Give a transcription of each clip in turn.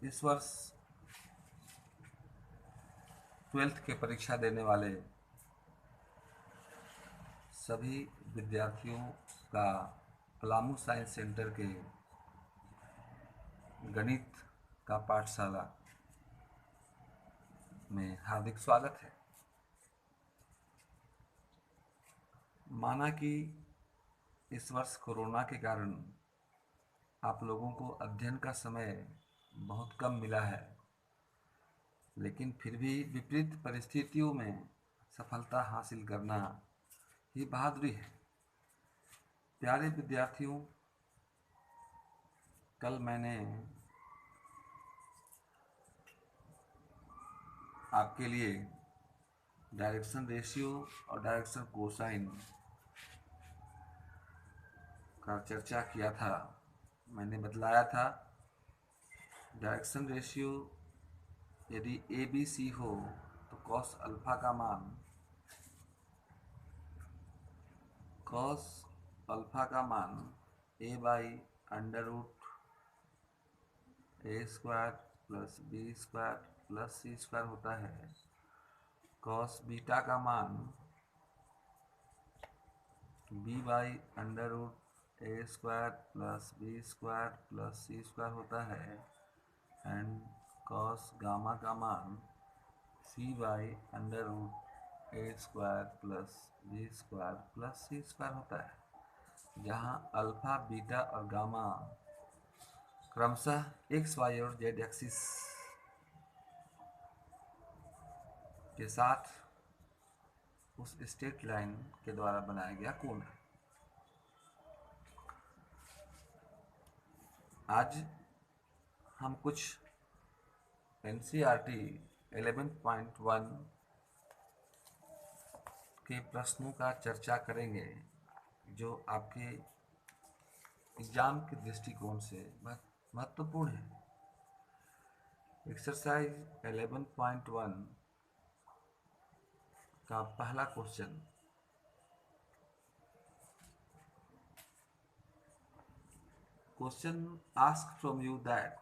इस वर्ष 12th की परीक्षा देने वाले सभी विद्यार्थियों का पलामू साइंस सेंटर के गणित का पाठशाला में हार्दिक स्वागत है। माना कि इस वर्ष कोरोना के कारण आप लोगों को अध्ययन का समय बहुत कम मिला है, लेकिन फिर भी विपरीत परिस्थितियों में सफलता हासिल करना ही बहादुरी है। प्यारे विद्यार्थियों, कल मैंने आपके लिए डायरेक्शन रेशियो और डायरेक्शन कोसाइन का चर्चा किया था। मैंने बतलाया था डायरेक्शन रेशियो यदि ए बी सी हो तो कॉस अल्फा का मान a by under root A square plus B square plus C square होता है। कॉस बीटा का मान b by under root A square plus B square plus C square होता है। एंड कॉस गामा का मान c by under root A square plus B square plus C square होता है, जहाँ अल्फा बीटा और गामा क्रमशः एक्स वाई और जेड एक्सिस के साथ उस स्ट्रेट लाइन के द्वारा बनाया गया कोण है। आज हम कुछ NCERT 11.1 के प्रश्नों का चर्चा करेंगे, जो आपके एग्जाम के दृष्टिकोण से महत्वपूर्ण है। एक्सरसाइज 11.1 का पहला question, asked from you that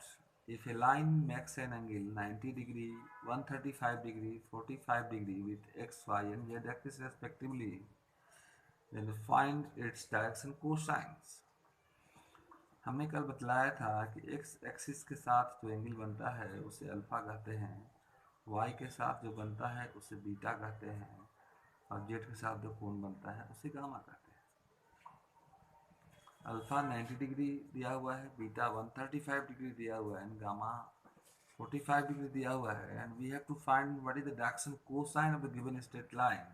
if a line makes an angle 90 degree, 135 degree, 45 degree with x, y and z axis respectively, then find its direction cosines। हमने कल बतलाया था कि x एक्सिस के साथ जो एंगल बनता है उसे अल्फा कहते हैं, y के साथ जो बनता है उसे बीटा कहते हैं, और z के साथ जो कोण बनता है उसे गामा कहते हैं। अल्फा 90 डिग्री दिया हुआ है, बीटा 135 डिग्री दिया हुआ है, एंड गामा 45 डिग्री दिया हुआ है, and we have to find what is the direction cosine of the given straight line.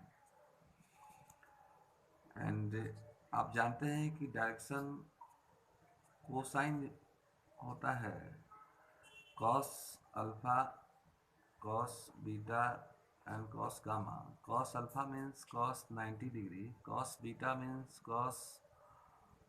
And आप जानते हैं कि डायरेक्शन कोसाइन होता है cos alpha, cos beta and cos gamma. Cos alpha means cos 90 degree, cos beta means cos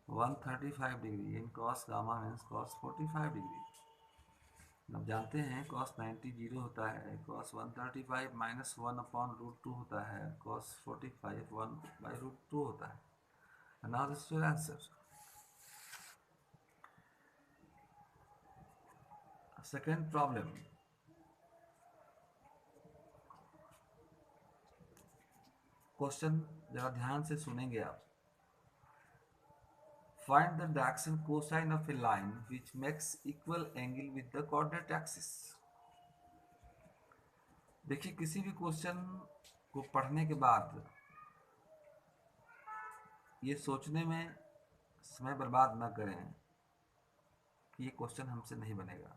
135 degree, in cos gamma means cos 45 degree. अब जानते हैं cos 90 zero होता है, कॉस 135 माइनस 1/√2 होता है, कॉस 45 1/√2 होता है। And now this is your answer. Second problem, question जरा ध्यान से सुनेंगे आप। Find the direction cosine of a line which makes equal angle with the coordinate axis। देखिए, किसी भी क्वेश्चन को पढ़ने के बाद ये सोचने में समय बर्बाद न करें कि ये क्वेश्चन हमसे नहीं बनेगा,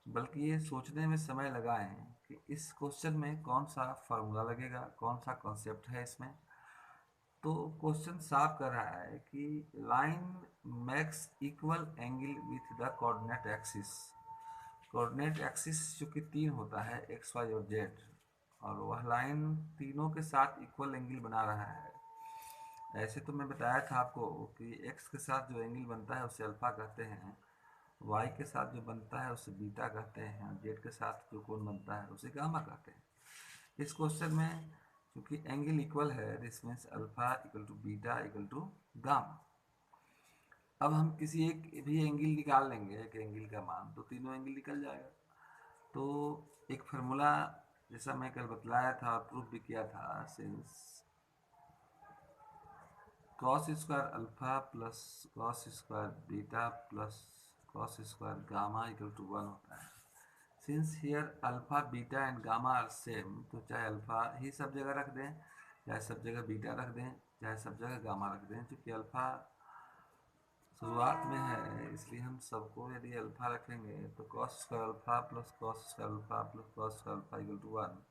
बल्कि ये सोचने में समय लगाएं कि इस क्वेश्चन में कौन सा फार्मूला लगेगा, कौन सा कॉन्सेप्ट है इसमें। तो क्वेश्चन साफ कर रहा है कि line makes equal angle with the coordinate axis. Coordinate axis जो कि 3 होता है, एक्स वाई और जेड, और वह लाइन तीनों के साथ इक्वल एंगल बना रहा है। ऐसे तो मैं बताया था आपको कि x के साथ जो एंगल बनता है उसे अल्फा कहते हैं, y के साथ जो बनता है उसे बीटा कहते हैं, और z के साथ जो कोण बनता है उसे गामा कहते हैं। इस क्वेश्चन में क्योंकि एंगल इक्वल है, this means alpha equal to beta equal to gamma. अब हम किसी एक भी एंगल निकाल लेंगे, एक एंगल का मान, तो तीनों एंगल निकल जाएगा। तो एक फार्मूला जैसा मैं कल बतलाया था और प्रूफ भी किया था, since cos square alpha plus cos square beta plus cos square gamma equal to 1 होता है। Since here alpha beta and gamma are same, तो चाहे अल्फा ही सब जगह रख दें, चाहे सब जगह बीटा रख दें, चाहे सब जगह गामा रख दें, क्योंकि अल्फा शुरुआत में है, इसलिए हम सबको यदि अल्फा रखेंगे तो cos square alpha plus cos square alpha plus cos square alpha equal to 1।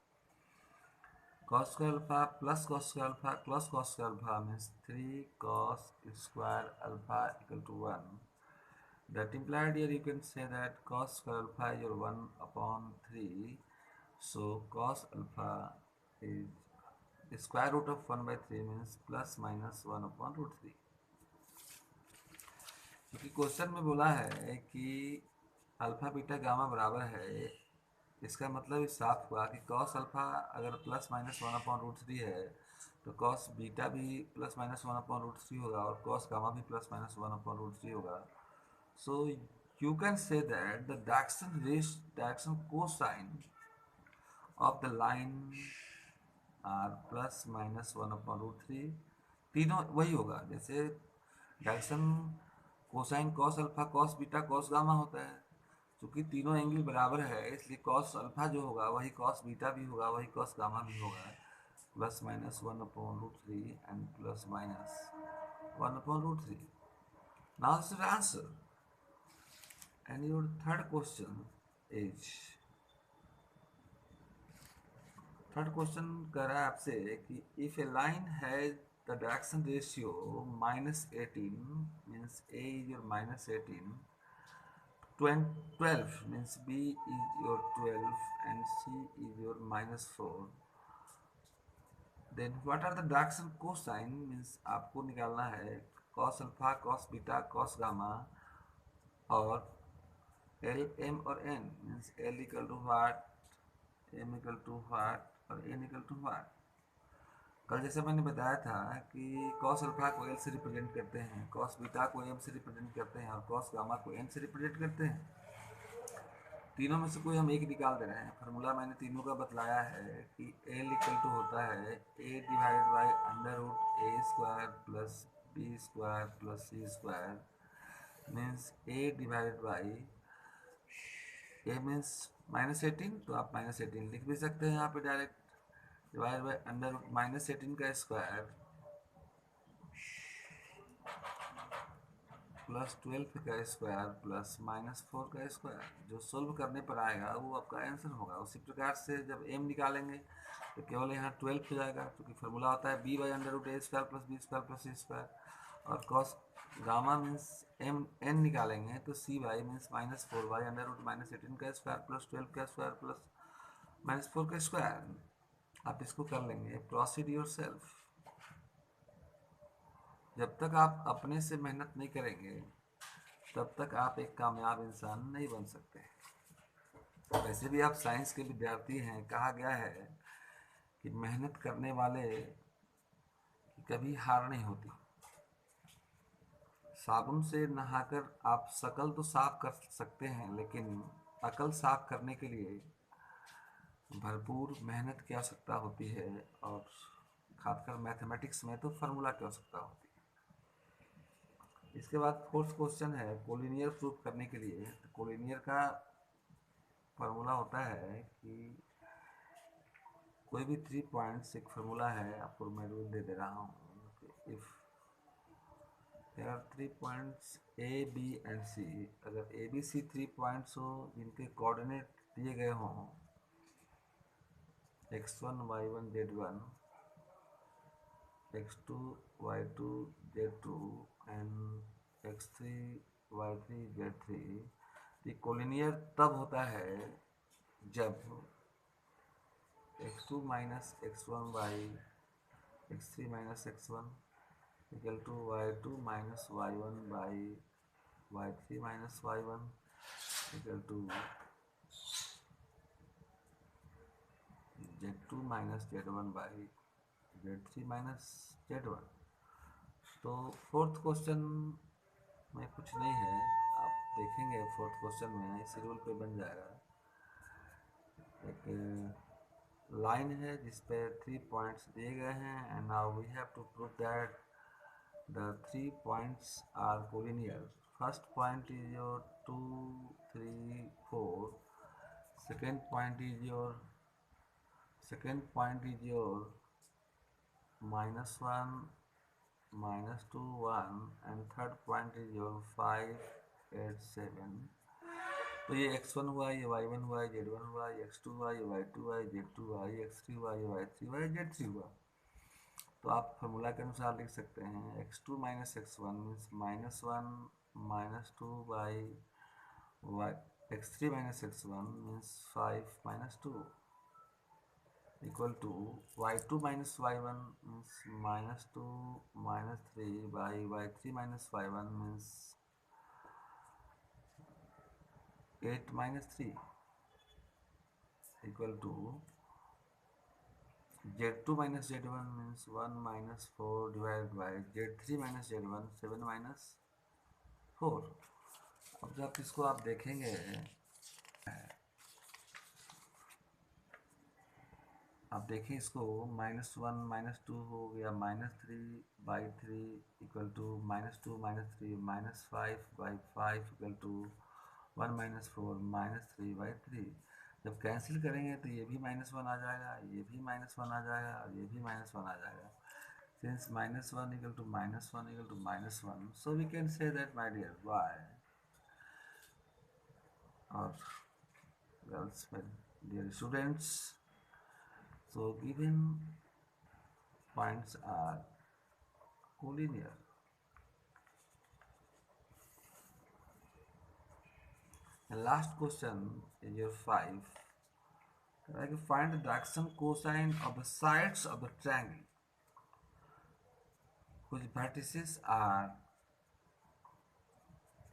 cos square alpha plus cos square alpha plus cos square alpha means 3 cos square alpha equal to 1. That implied here you can say that cos square alpha is your 1 upon 3. So cos alpha is square root of 1 by 3 means plus minus 1 upon root 3. क्योंकि question में बोला है कि alpha beta gamma बराबर है, इसका मतलब इस साफ हुआ कि कॉस अल्फा अगर प्लस माइनस 1 अपॉन रूट 3 है, तो कॉस बीटा भी प्लस माइनस 1 अपॉन रूट 3 होगा और कॉस गामा भी प्लस माइनस 1 अपॉन रूट 3 होगा। So you can say that the direction cosine of the line are plus minus 1 upon root 3, तीनों वही होगा जैसे direction cosine cos alpha cos beta cos gamma होता है। क्योंकि तीनों एंगल बराबर है, इसलिए कॉस अल्फा जो होगा वही कॉस बीटा भी होगा, वही कॉस गामा भी होगा, plus minus 1 upon root 3 and plus minus 1 upon root 3. Now this is the answer. And your third question is, third question कह रहा है आपसे कि if A line has the direction ratio -18 means A is your -18, 12 means B is your 12 and C is your -4, then what are the direction cosine means आपको निकालना है cos alpha cos beta cos gamma और L M और N means L equal to what, M equal to what और N equal to वाट। कल जैसे मैंने बताया था कि cos अल्फा को L से रिप्रेजेंट करते हैं, cos बीटा को M से रिप्रेजेंट करते हैं और cos गामा को N से रिप्रेजेंट करते हैं। तीनों में से कोई हम एक निकाल दे रहे हैं। फार्मूला मैंने तीनों का बतलाया है कि L इक्वल टू होता है A divide by under root A square plus B square plus C square means A divide by A means -18, तो आप -18 लिख भी सकते हैं यहाँ पे direct, divide by under root -18 का स्क्वायर प्लस 12 का स्क्वायर प्लस -4 का स्क्वायर। जो सोल्व करने पर आएगा वो आपका आंसर होगा। उसी प्रकार से जब m निकालेंगे तो केवल यहाँ 12 हो जाएगा, क्योंकि फार्मूला होता है b by under root A square plus B square plus C square. और cos gamma means m n निकालेंगे तो c by means -4 by under root -18 का स्क्वायर प्लस 12 का स्क्वायर प्लस -4 का स्क्वायर। आप इसको कर लेंगे, प्रोसीड योर सेल्फ। जब तक आप अपने से मेहनत नहीं करेंगे तब तक आप एक कामयाब इंसान नहीं बन सकते। वैसे भी आप साइंस के विद्यार्थी हैं, कहा गया है कि मेहनत करने वाले की कभी हार नहीं होती। साबुन से नहाकर आप शकल तो साफ कर सकते हैं, लेकिन अकल साफ करने के लिए भरपूर मेहनत की आवश्यकता होती है, और खासकर मैथमेटिक्स में तो फार्मूला की आवश्यकता होती है। इसके बाद फोर्थ क्वेश्चन है कोलिनियर प्रूफ करने के लिए। तो कोलिनियर का फार्मूला होता है कि कोई भी 3 पॉइंट्स, एक फार्मूला है, आपको मैं रूल दे दे रहा हूँ। If there are 3 points a b and c, अगर ए बी सी 3 पॉइंट्स हो जिनके कोऑर्डिनेट दिए गए हों x1 y1 z1 x2 y2 z2 and x3 y3 z3, ये कोलिनियर तब होता है जब x2 minus x1 by x3 minus x1 equal to y2 minus y1 by y3 minus y1 equal to z2 minus z1 by z3 minus z1। तो fourth question में कुछ नहीं है, आप देखेंगे फोर्थ क्वेश्चन में इसी रूल पे बन जाएगा। एक लाइन है जिस पे 3 पॉइंट्स दिए गए हैं and now we have to prove that the 3 points are collinear. First point is your 2 3 4, second point is your -1 -2 1 and third point is your 5 8 7। तो ये x1 हुआ, ये y1 हुआ, ये z1 हुआ, ये x2 हुआ, ये y2 हुआ, ये z2 हुआ, ये x3 हुआ, ये y3 हुआ, ये z3 हुआ। तो आप फॉर्मूला के अनुसार लिख सकते हैं x2 - x1 means -1 -2 by y, x3 - x1 means 5 - 2 equal to y2 - y1 means -2 -3 by y3 - y1 means 8 - 3 equal to z2 - z1 means 1 - 4 divided by z3 - z1 7 - 4। अब जब इसको आप देखेंगे, आप देखिए इसको -1 -2 हो गया, -3/3 इक्वल टू -2 -3 -5/5 इक्वल टू 1 - 4 -3/3। जब कैंसिल करेंगे तो ये भी -1 आ जाएगा, ये भी -1 आ जाएगा और ये भी -1 आ जाएगा। Since -1 equal to -1 equal to -1, so we can say that my dear वाई और girls, my dear students, so given points are collinear, and last question is your 5, like find the direction cosine of the sides of the triangle whose vertices are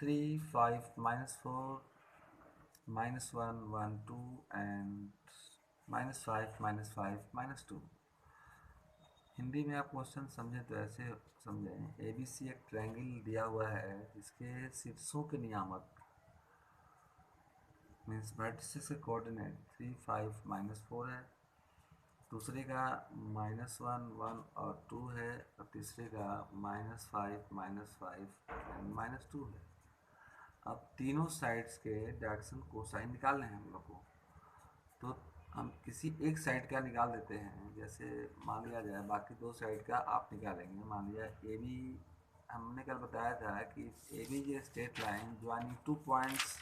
3 5 -4 -1 1 2 and -5 -5 -2। Hindi में आप question समझें तो ऐसे समझें, ABC एक triangle दिया हुआ है जिसके शीर्षों के नियामक मीन्स वर्टिसेस के कोऑर्डिनेट 3 5 -4 है, दूसरे का -1 1 और 2 है और तीसरे का -5 -5 एंड -2 है। अब तीनों साइड्स के डायरेक्शन कोसाइन निकालने हैं हम लोग को, तो हम किसी एक साइड का निकाल देते हैं। जैसे मान लिया जाए बाकी दो साइड का आप निकालेंगे। मान लिया AB, हमने कल बताया था कि AB जो straight line joining 2 points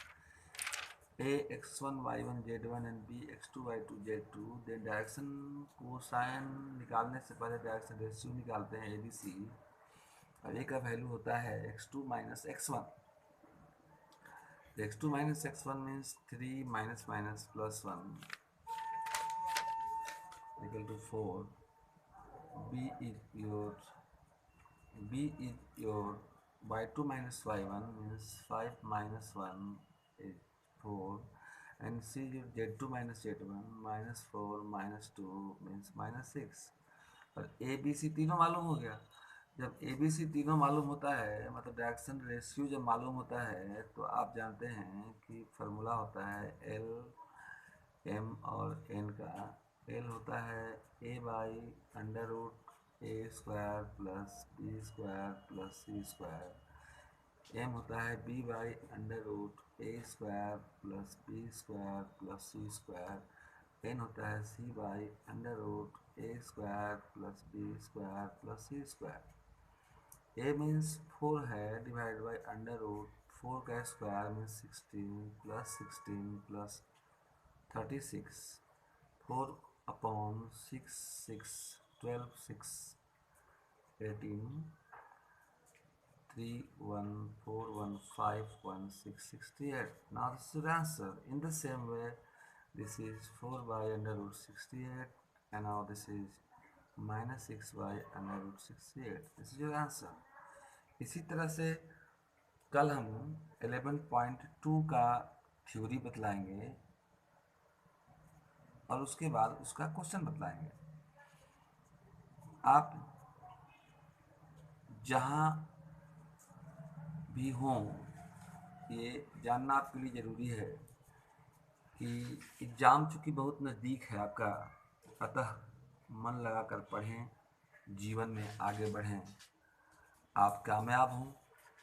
A x1 y1 z1 and B x2 y2 z2, then direction cosine निकालने से पहले डायरेक्शन रेशियो निकालते हैं ABC, और A का वैल्यू होता है x2 - x1। x2 - x1 means 3 - +1 equal to 4। B is your y2 - y1 means 5 - 1 is 4, and C is your z2 - z1 -4 -2 means -6। और ABC तीनों मालूम हो गया। जब ABC तीनों मालूम होता है, मतलब डायरेक्शन रेशियो जब मालूम होता है, तो आप जानते हैं कि फार्मूला होता है L M और N का। L होता है a/√a² plus b² plus c²। M होता है b/√a² plus b² plus c²। N होता है c/√a² plus b² plus c²। A means 4 है डिवाइड बाई √4 का square means 16 plus 36, 4 upon 6 6 12 6 18 3 1 4 1 5 1 6 68। Now this is your answer. In the same way, this is 4/√68 and now this is -6/√68. This is your answer. इसी तरह से कल हम 11.2 का theory बतलाएंगे और उसके बाद उसका क्वेश्चन बतलाएंगे। आप जहाँ भी हों, ये जानना आपके लिए ज़रूरी है कि एग्ज़ाम चूँकि बहुत नज़दीक है आपका, अतः मन लगाकर पढ़ें, जीवन में आगे बढ़ें, आप कामयाब हों।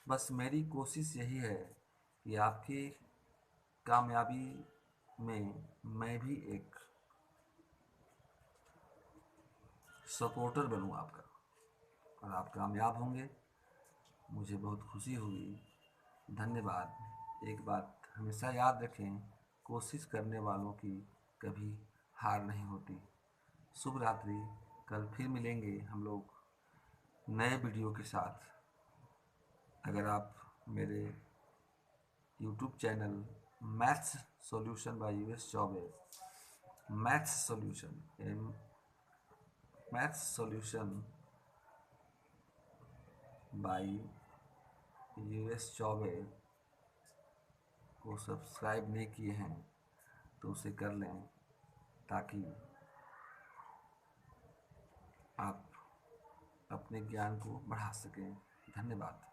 बस मेरी कोशिश यही है कि आपकी कामयाबी में मैं भी एक सपोर्टर बनूँ आपका, और आप कामयाब होंगे, मुझे बहुत खुशी हुई। धन्यवाद। एक बात हमेशा याद रखें, कोशिश करने वालों की कभी हार नहीं होती। शुभ रात्रि। कल फिर मिलेंगे हम लोग नए वीडियो के साथ। अगर आप मेरे YouTube channel maths solution bye US Choubey, maths solution maths solution bye US Choubey को सब्सक्राइब नहीं किए हैं तो उसे कर लें, ताकि आप अपने ज्ञान को बढ़ा सकें। धन्यवाद।